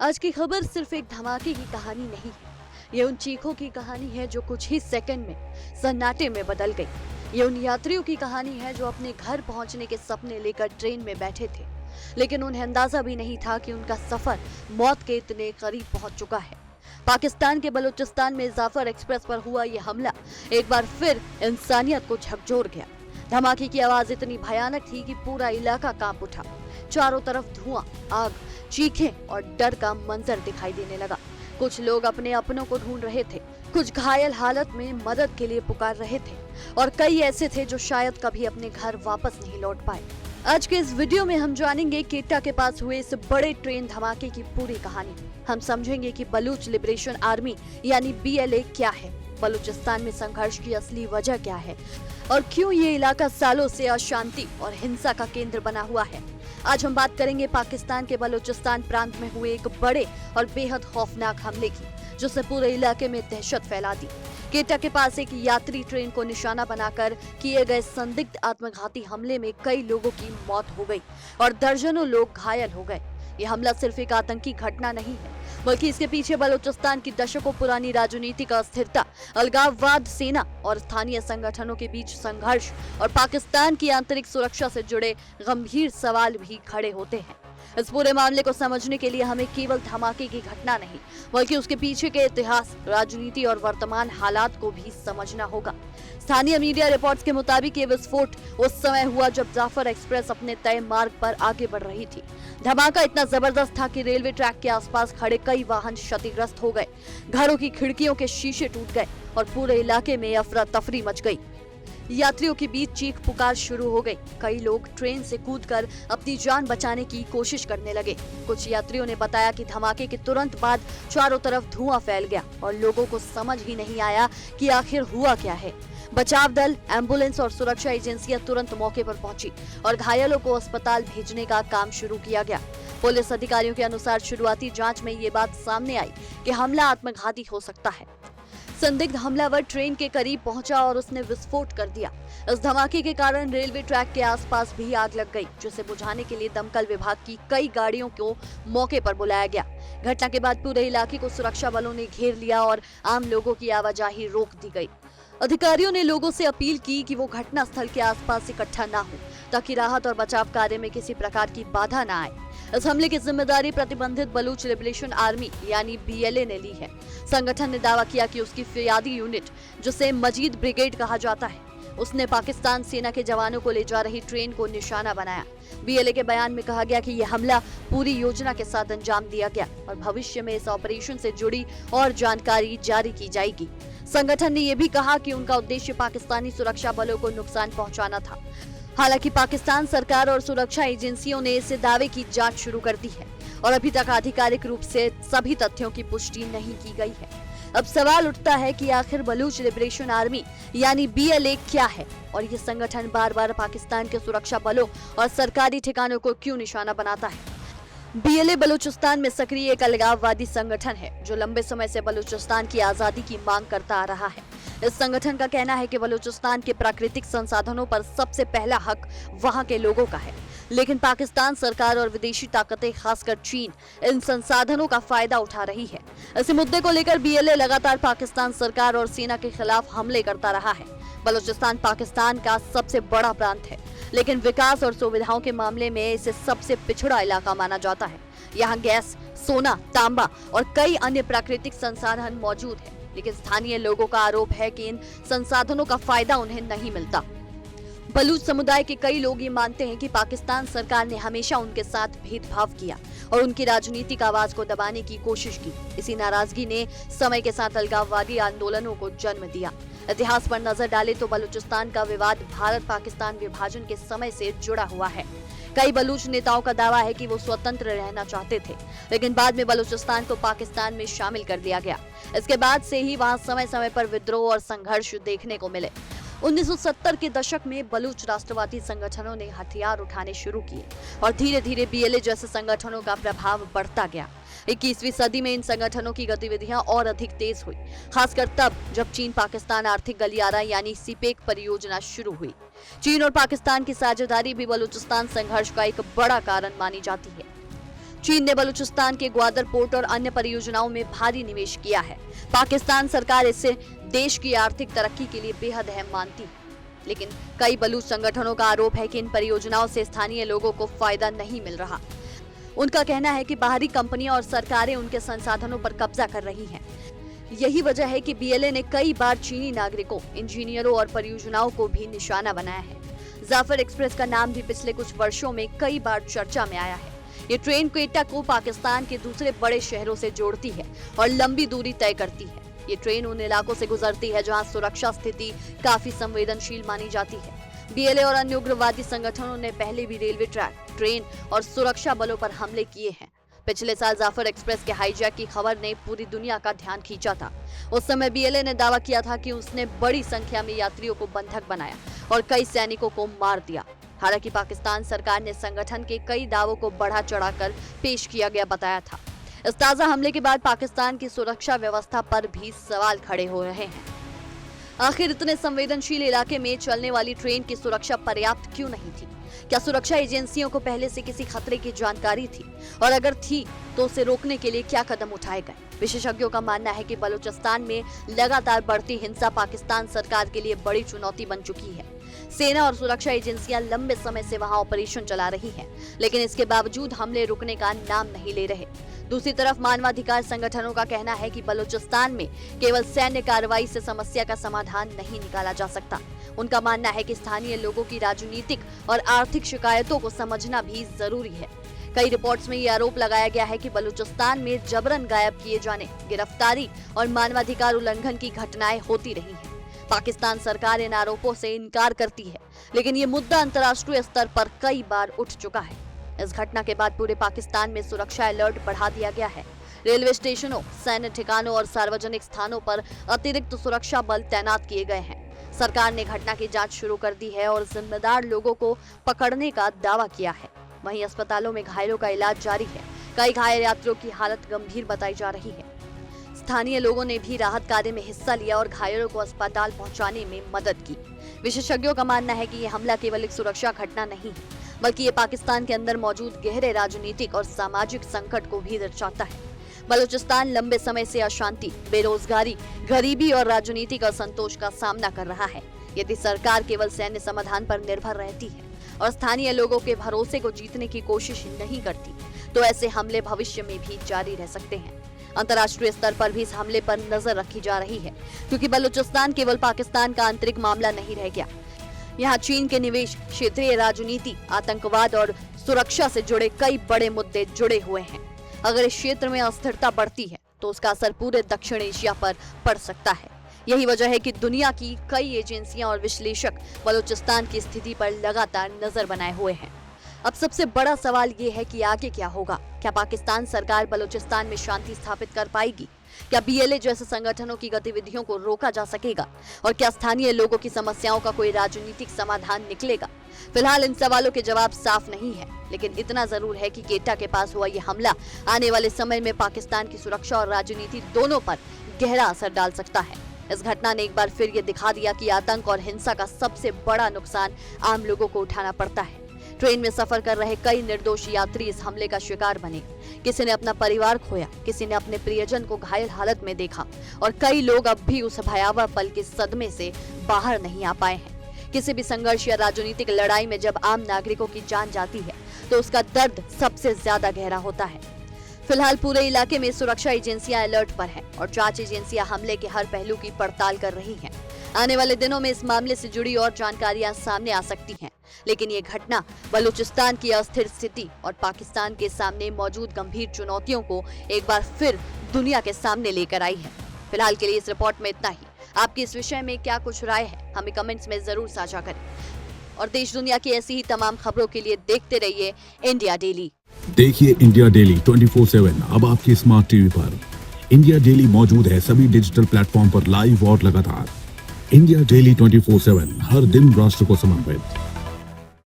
आज की खबर सिर्फ एक धमाके की कहानी नहीं है। ये उन चीखों की कहानी है जो कुछ ही सेकंड में सन्नाटे में बदल गई। ये उन यात्रियों की कहानी है जो अपने घर पहुंचने के सपने लेकर ट्रेन में बैठे थे, लेकिन उन्हें अंदाजा भी नहीं था कि उनका सफर मौत के इतने करीब पहुंच चुका है। पाकिस्तान के बलूचिस्तान में जाफर एक्सप्रेस पर हुआ ये हमला एक बार फिर इंसानियत को झकझोर गया। धमाके की आवाज इतनी भयानक थी कि पूरा इलाका कांप उठा। चारों तरफ धुआं, आग, चीखें और डर का मंजर दिखाई देने लगा। कुछ लोग अपने अपनों को ढूंढ रहे थे, कुछ घायल हालत में मदद के लिए पुकार रहे थे और कई ऐसे थे जो शायद कभी अपने घर वापस नहीं लौट पाए। आज के इस वीडियो में हम जानेंगे केटा के पास हुए इस बड़े ट्रेन धमाके की पूरी कहानी। हम समझेंगे कि बलूच लिबरेशन आर्मी यानी BLA क्या है, बलूचिस्तान में संघर्ष की असली वजह क्या है और क्यों ये इलाका सालों से अशांति और हिंसा का केंद्र बना हुआ है। आज हम बात करेंगे पाकिस्तान के बलूचिस्तान प्रांत में हुए एक बड़े और बेहद खौफनाक हमले की, जिसने पूरे इलाके में दहशत फैला दी। केटा के पास एक यात्री ट्रेन को निशाना बनाकर किए गए संदिग्ध आत्मघाती हमले में कई लोगों की मौत हो गई और दर्जनों लोग घायल हो गए। ये हमला सिर्फ एक आतंकी घटना नहीं है, बल्कि इसके पीछे बलूचिस्तान की दशकों पुरानी राजनीतिक अस्थिरता, अलगाववाद, सेना और स्थानीय संगठनों के बीच संघर्ष और पाकिस्तान की आंतरिक सुरक्षा से जुड़े गंभीर सवाल भी खड़े होते हैं। इस पूरे मामले को समझने के लिए हमें केवल धमाके की घटना नहीं, बल्कि उसके पीछे के इतिहास, राजनीति और वर्तमान हालात को भी समझना होगा। स्थानीय मीडिया रिपोर्ट्स के मुताबिक ये विस्फोट उस समय हुआ जब जाफर एक्सप्रेस अपने तय मार्ग पर आगे बढ़ रही थी। धमाका इतना जबरदस्त था कि रेलवे ट्रैक के आसपास खड़े कई वाहन क्षतिग्रस्त हो गए, घरों की खिड़कियों के शीशे टूट गए और पूरे इलाके में अफरा तफरी मच गई। यात्रियों के बीच चीख पुकार शुरू हो गई। कई लोग ट्रेन से कूदकर अपनी जान बचाने की कोशिश करने लगे। कुछ यात्रियों ने बताया कि धमाके के तुरंत बाद चारों तरफ धुआं फैल गया और लोगों को समझ ही नहीं आया कि आखिर हुआ क्या है। बचाव दल, एम्बुलेंस और सुरक्षा एजेंसियां तुरंत मौके पर पहुंची और घायलों को अस्पताल भेजने का काम शुरू किया गया। पुलिस अधिकारियों के अनुसार शुरुआती जांच में ये बात सामने आई कि हमला आत्मघाती हो सकता है। संदिग्ध हमलावर ट्रेन के करीब पहुंचा और उसने विस्फोट कर दिया। इस धमाके के कारण रेलवे ट्रैक के आसपास भी आग लग गई, जिसे बुझाने के लिए दमकल विभाग की कई गाड़ियों को मौके पर बुलाया गया। घटना के बाद पूरे इलाके को सुरक्षा बलों ने घेर लिया और आम लोगों की आवाजाही रोक दी गई। अधिकारियों ने लोगों से अपील की कि वो घटना स्थल के आसपास इकट्ठा न हो, ताकि राहत और बचाव कार्य में किसी प्रकार की बाधा न आए। इस हमले की जिम्मेदारी प्रतिबंधित बलूच लिबरेशन आर्मी यानी BLA ने ली है। संगठन ने दावा किया कि उसकी फियादी यूनिट, जिसे मजीद ब्रिगेड कहा जाता है, उसने पाकिस्तान सेना के जवानों को ले जा रही ट्रेन को निशाना बनाया। BLA के बयान में कहा गया कि यह हमला पूरी योजना के साथ अंजाम दिया गया और भविष्य में इस ऑपरेशन से जुड़ी और जानकारी जारी की जाएगी। संगठन ने यह भी कहा कि उनका उद्देश्य पाकिस्तानी सुरक्षा बलों को नुकसान पहुंचाना था। हालांकि पाकिस्तान सरकार और सुरक्षा एजेंसियों ने इस दावे की जांच शुरू कर दी है और अभी तक आधिकारिक रूप से सभी तथ्यों की पुष्टि नहीं की गई है। अब सवाल उठता है कि आखिर बलूच लिबरेशन आर्मी यानी BLA क्या है और ये संगठन बार बार पाकिस्तान के सुरक्षा बलों और सरकारी ठिकानों को क्यों निशाना बनाता है। BLA बलूचिस्तान में सक्रिय एक अलगाववादी संगठन है जो लंबे समय से बलूचिस्तान की आजादी की मांग करता आ रहा है। इस संगठन का कहना है कि बलूचिस्तान के प्राकृतिक संसाधनों पर सबसे पहला हक वहां के लोगों का है, लेकिन पाकिस्तान सरकार और विदेशी ताकतें, खासकर चीन, इन संसाधनों का फायदा उठा रही है। इस मुद्दे को लेकर BLA लगातार पाकिस्तान सरकार और सेना के खिलाफ हमले करता रहा है। बलूचिस्तान पाकिस्तान का सबसे बड़ा प्रांत है, लेकिन विकास और सुविधाओं के मामले में इसे सबसे पिछड़ा इलाका माना जाता है। यहाँ गैस, सोना, तांबा और कई अन्य प्राकृतिक संसाधन मौजूद है, लेकिन स्थानीय लोगों का आरोप है कि इन संसाधनों का फायदा उन्हें नहीं मिलता। बलूच समुदाय के कई लोग ये मानते हैं कि पाकिस्तान सरकार ने हमेशा उनके साथ भेदभाव किया और उनकी राजनीतिक आवाज को दबाने की कोशिश की। इसी नाराजगी ने समय के साथ अलगाववादी आंदोलनों को जन्म दिया। इतिहास पर नजर डालें तो बलूचिस्तान का विवाद भारत पाकिस्तान विभाजन के समय से जुड़ा हुआ है। कई बलूच नेताओं का दावा है कि वो स्वतंत्र रहना चाहते थे, लेकिन बाद में बलूचिस्तान को पाकिस्तान में शामिल कर दिया गया। इसके बाद से ही वहां समय समय पर विद्रोह और संघर्ष देखने को मिले। 1970 के दशक में बलूच राष्ट्रवादी संगठनों ने हथियार उठाने शुरू किए और धीरे धीरे BLA जैसे संगठनों का प्रभाव बढ़ता गया। 21वीं सदी में इन संगठनों की गतिविधियां और अधिक तेज हुई, खासकर तब जब चीन पाकिस्तान आर्थिक गलियारा यानी सीपेक परियोजना शुरू हुई। चीन और पाकिस्तान की साझेदारी भी बलूचिस्तान संघर्ष का एक बड़ा कारण मानी जाती है। चीन ने बलूचिस्तान के ग्वादर पोर्ट और अन्य परियोजनाओं में भारी निवेश किया है। पाकिस्तान सरकार इसे देश की आर्थिक तरक्की के लिए बेहद अहम मानती है, लेकिन कई बलूच संगठनों का आरोप है कि इन परियोजनाओं से स्थानीय लोगों को फायदा नहीं मिल रहा। उनका कहना है कि बाहरी कंपनियां और सरकारें उनके संसाधनों पर कब्जा कर रही हैं। यही वजह है कि बीएलए ने कई बार चीनी नागरिकों, इंजीनियरों और परियोजनाओं को भी निशाना बनाया है। जाफर एक्सप्रेस का नाम भी पिछले कुछ वर्षों में कई बार चर्चा में आया है। ये ट्रेन क्वेटा को पाकिस्तान के दूसरे बड़े शहरों से जोड़ती है और लंबी दूरी तय करती है। ये ट्रेन उन इलाकों से गुजरती है जहां सुरक्षा स्थिति काफी संवेदनशील मानी जाती है। बीएलए और अन्य उग्रवादी संगठनों ने पहले भी रेलवे ट्रैक, ट्रेन और सुरक्षा बलों पर हमले किए हैं। पिछले साल जाफर एक्सप्रेस के हाईजैक की खबर ने पूरी दुनिया का ध्यान खींचा था। उस समय बीएलए ने दावा किया था कि उसने बड़ी संख्या में यात्रियों को बंधक बनाया और कई सैनिकों को मार दिया। हालांकि पाकिस्तान सरकार ने संगठन के कई दावों को बढ़ा चढ़ाकर पेश किया गया बताया था। इस ताजा हमले के बाद पाकिस्तान की सुरक्षा व्यवस्था पर भी सवाल खड़े हो रहे हैं। आखिर इतने संवेदनशील इलाके में चलने वाली ट्रेन की सुरक्षा पर्याप्त क्यों नहीं थी? क्या सुरक्षा एजेंसियों को पहले से किसी खतरे की जानकारी थी, और अगर थी तो उसे रोकने के लिए क्या कदम उठाए गए? विशेषज्ञों का मानना है कि बलूचिस्तान में लगातार बढ़ती हिंसा पाकिस्तान सरकार के लिए बड़ी चुनौती बन चुकी है। सेना और सुरक्षा एजेंसियां लंबे समय से वहां ऑपरेशन चला रही हैं, लेकिन इसके बावजूद हमले रुकने का नाम नहीं ले रहे। दूसरी तरफ मानवाधिकार संगठनों का कहना है कि बलूचिस्तान में केवल सैन्य कार्रवाई से समस्या का समाधान नहीं निकाला जा सकता। उनका मानना है कि स्थानीय लोगों की राजनीतिक और आर्थिक शिकायतों को समझना भी जरूरी है। कई रिपोर्ट्स में ये आरोप लगाया गया है कि बलूचिस्तान में जबरन गायब किए जाने, गिरफ्तारी और मानवाधिकार उल्लंघन की घटनाएं होती रही हैं। पाकिस्तान सरकार इन आरोपों से इनकार करती है, लेकिन ये मुद्दा अंतर्राष्ट्रीय स्तर पर कई बार उठ चुका है। इस घटना के बाद पूरे पाकिस्तान में सुरक्षा अलर्ट बढ़ा दिया गया है। रेलवे स्टेशनों, सैन्य ठिकानों और सार्वजनिक स्थानों पर अतिरिक्त सुरक्षा बल तैनात किए गए हैं। सरकार ने घटना की जांच शुरू कर दी है और जिम्मेदार लोगों को पकड़ने का दावा किया है। वहीं अस्पतालों में घायलों का इलाज जारी है। कई घायल यात्रियों की हालत गंभीर बताई जा रही है। स्थानीय लोगों ने भी राहत कार्य में हिस्सा लिया और घायलों को अस्पताल पहुंचाने में मदद की। विशेषज्ञों का मानना है कि ये हमला केवल एक सुरक्षा घटना नहीं है, बल्कि ये पाकिस्तान के अंदर मौजूद गहरे राजनीतिक और सामाजिक संकट को भी दर्शाता है। बलूचिस्तान लंबे समय से अशांति, बेरोजगारी, गरीबी और राजनीतिक असंतोष का सामना कर रहा है। यदि सरकार केवल सैन्य समाधान पर निर्भर रहती है और स्थानीय लोगों के भरोसे को जीतने की कोशिश नहीं करती, तो ऐसे हमले भविष्य में भी जारी रह सकते हैं। अंतर्राष्ट्रीय स्तर पर भी इस हमले पर नजर रखी जा रही है, क्योंकि बलूचिस्तान केवल पाकिस्तान का आंतरिक मामला नहीं रह गया। यहाँ चीन के निवेश, क्षेत्रीय राजनीति, आतंकवाद और सुरक्षा से जुड़े कई बड़े मुद्दे जुड़े हुए हैं। अगर इस क्षेत्र में अस्थिरता बढ़ती है तो उसका असर पूरे दक्षिण एशिया पर पड़ सकता है। यही वजह है कि दुनिया की कई एजेंसियां और विश्लेषक बलूचिस्तान की स्थिति पर लगातार नजर बनाए हुए हैं। अब सबसे बड़ा सवाल ये है कि आगे क्या होगा? क्या पाकिस्तान सरकार बलूचिस्तान में शांति स्थापित कर पाएगी? क्या बीएलए जैसे संगठनों की गतिविधियों को रोका जा सकेगा? और क्या स्थानीय लोगों की समस्याओं का कोई राजनीतिक समाधान निकलेगा? फिलहाल इन सवालों के जवाब साफ नहीं है, लेकिन इतना जरूर है कि क्वेटा के पास हुआ ये हमला आने वाले समय में पाकिस्तान की सुरक्षा और राजनीति दोनों पर गहरा असर डाल सकता है। इस घटना ने एक बार फिर ये दिखा दिया कि आतंक और हिंसा का सबसे बड़ा नुकसान आम लोगों को उठाना पड़ता है। ट्रेन में सफर कर रहे कई निर्दोष यात्री इस हमले का शिकार बने। किसी ने अपना परिवार खोया, किसी ने अपने प्रियजन को घायल हालत में देखा और कई लोग अब भी उस भयावह पल के सदमे से बाहर नहीं आ पाए हैं। किसी भी संघर्ष या राजनीतिक लड़ाई में जब आम नागरिकों की जान जाती है तो उसका दर्द सबसे ज्यादा गहरा होता है। फिलहाल पूरे इलाके में सुरक्षा एजेंसियां अलर्ट पर हैं और जांच एजेंसियां हमले के हर पहलू की पड़ताल कर रही हैं। आने वाले दिनों में इस मामले से जुड़ी और जानकारियां सामने आ सकती हैं, लेकिन ये घटना बलूचिस्तान की अस्थिर स्थिति और पाकिस्तान के सामने मौजूद गंभीर चुनौतियों को एक बार फिर दुनिया के सामने लेकर आई है। फिलहाल के लिए इस रिपोर्ट में इतना ही। आपकी इस विषय में क्या कुछ राय है, हमें कमेंट्स में जरूर साझा करें और देश दुनिया की ऐसी ही तमाम खबरों के लिए देखते रहिए इंडिया डेली। देखिए इंडिया डेली 24/7 अब आपकी स्मार्ट टीवी पर। इंडिया डेली मौजूद है सभी डिजिटल प्लेटफॉर्म पर लाइव और लगातार। इंडिया डेली 24/7 हर दिन राष्ट्र को समर्पित।